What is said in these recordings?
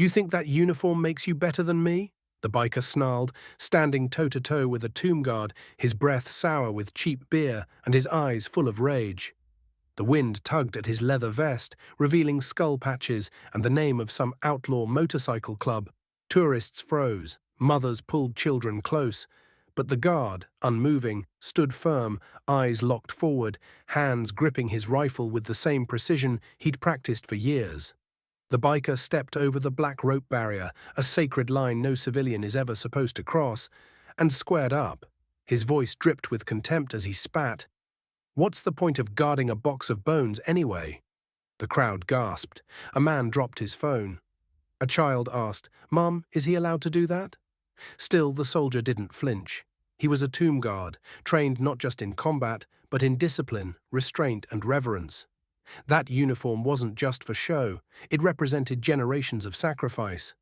You think that uniform makes you better than me? The biker snarled, standing toe-to-toe with a tomb guard, his breath sour with cheap beer and his eyes full of rage. The wind tugged at his leather vest, revealing skull patches and the name of some outlaw motorcycle club. Tourists froze, mothers pulled children close, but the guard, unmoving, stood firm, eyes locked forward, hands gripping his rifle with the same precision he'd practiced for years. The biker stepped over the black rope barrier, a sacred line no civilian is ever supposed to cross, and squared up. His voice dripped with contempt as he spat. "What's the point of guarding a box of bones anyway?" The crowd gasped. A man dropped his phone. A child asked, "Mom, is he allowed to do that?" Still, the soldier didn't flinch. He was a tomb guard, trained not just in combat, but in discipline, restraint, and reverence. That uniform wasn't just for show, it represented generations of sacrifice.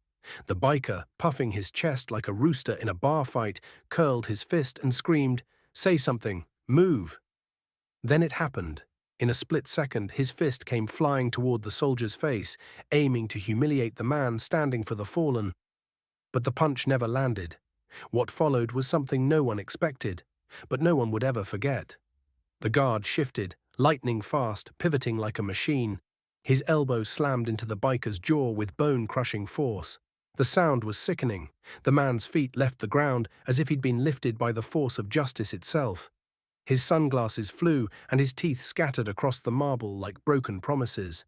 The biker, puffing his chest like a rooster in a bar fight, curled his fist and screamed, "Say something, move!" Then it happened. In a split second, his fist came flying toward the soldier's face, aiming to humiliate the man standing for the fallen. But the punch never landed. What followed was something no one expected, but no one would ever forget. The guard shifted, lightning fast, pivoting like a machine. His elbow slammed into the biker's jaw with bone-crushing force. The sound was sickening. The man's feet left the ground as if he'd been lifted by the force of justice itself. His sunglasses flew and his teeth scattered across the marble like broken promises.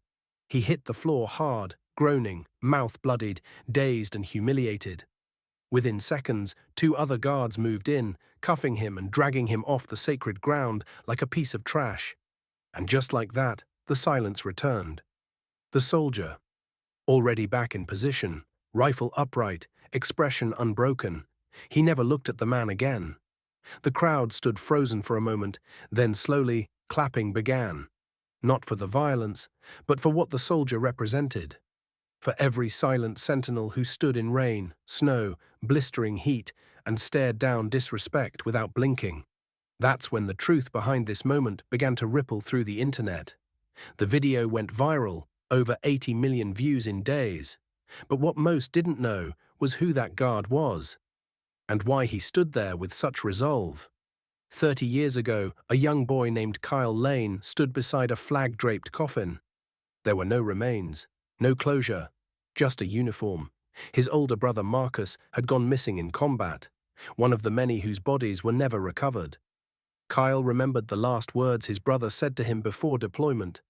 He hit the floor hard, groaning, mouth bloodied, dazed and humiliated. Within seconds, 2 other guards moved in, cuffing him and dragging him off the sacred ground like a piece of trash. And just like that, the silence returned. The soldier, already back in position, rifle upright, expression unbroken, he never looked at the man again. The crowd stood frozen for a moment, then slowly, clapping began. Not for the violence, but for what the soldier represented. For every silent sentinel who stood in rain, snow, blistering heat, and stared down disrespect without blinking. That's when the truth behind this moment began to ripple through the internet. The video went viral, over 80 million views in days. But what most didn't know was who that guard was, and why he stood there with such resolve. 30 years ago, a young boy named Kyle Lane stood beside a flag-draped coffin. There were no remains, no closure, just a uniform. His older brother Marcus had gone missing in combat, one of the many whose bodies were never recovered. Kyle remembered the last words his brother said to him before deployment.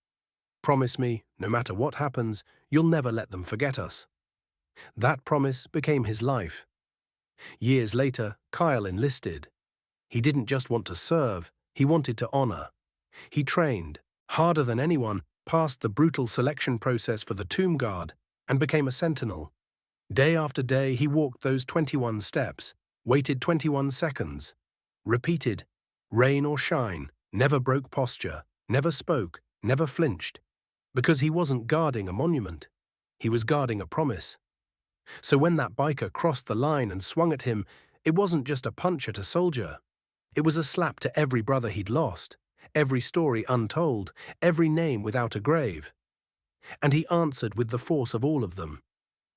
"Promise me, no matter what happens, you'll never let them forget us." That promise became his life. Years later, Kyle enlisted. He didn't just want to serve, he wanted to honor. He trained, harder than anyone, passed the brutal selection process for the tomb guard, and became a sentinel. Day after day, he walked those 21 steps, waited 21 seconds, repeated, rain or shine, never broke posture, never spoke, never flinched, because he wasn't guarding a monument. He was guarding a promise. So when that biker crossed the line and swung at him, it wasn't just a punch at a soldier. It was a slap to every brother he'd lost, every story untold, every name without a grave. And he answered with the force of all of them.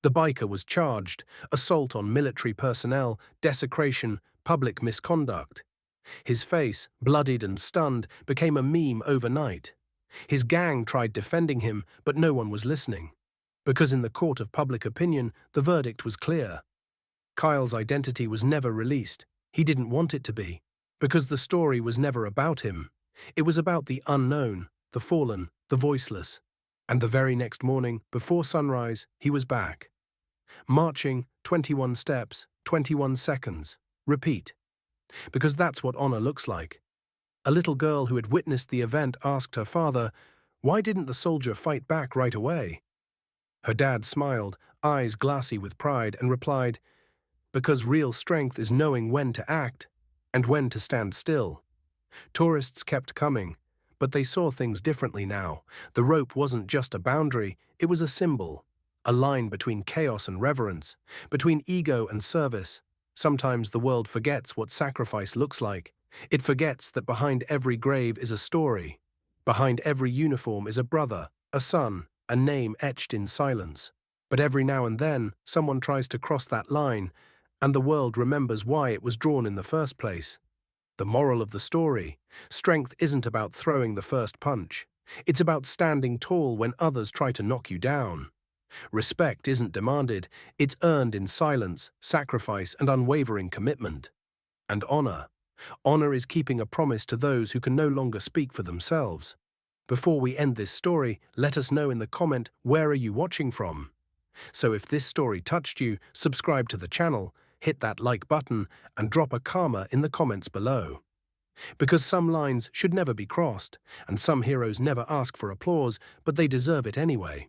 The biker was charged, assault on military personnel, desecration, public misconduct. His face, bloodied and stunned, became a meme overnight. His gang tried defending him, but no one was listening. Because in the court of public opinion, the verdict was clear. Kyle's identity was never released. He didn't want it to be. Because the story was never about him. It was about the unknown, the fallen, the voiceless. And the very next morning, before sunrise, he was back. Marching, 21 steps, 21 seconds. Repeat. Because that's what honor looks like. A little girl who had witnessed the event asked her father, "Why didn't the soldier fight back right away?" Her dad smiled, eyes glassy with pride, and replied, "Because real strength is knowing when to act and when to stand still." Tourists kept coming, but they saw things differently now. The rope wasn't just a boundary, it was a symbol, a line between chaos and reverence, between ego and service. Sometimes the world forgets what sacrifice looks like. It forgets that behind every grave is a story. Behind every uniform is a brother, a son, a name etched in silence. But every now and then, someone tries to cross that line, and the world remembers why it was drawn in the first place. The moral of the story: strength isn't about throwing the first punch. It's about standing tall when others try to knock you down. Respect isn't demanded, it's earned in silence, sacrifice, and unwavering commitment. And honor. Honor is keeping a promise to those who can no longer speak for themselves. Before we end this story, let us know in the comment, where are you watching from? So if this story touched you, subscribe to the channel, hit that like button, and drop a karma in the comments below. Because some lines should never be crossed, and some heroes never ask for applause, but they deserve it anyway.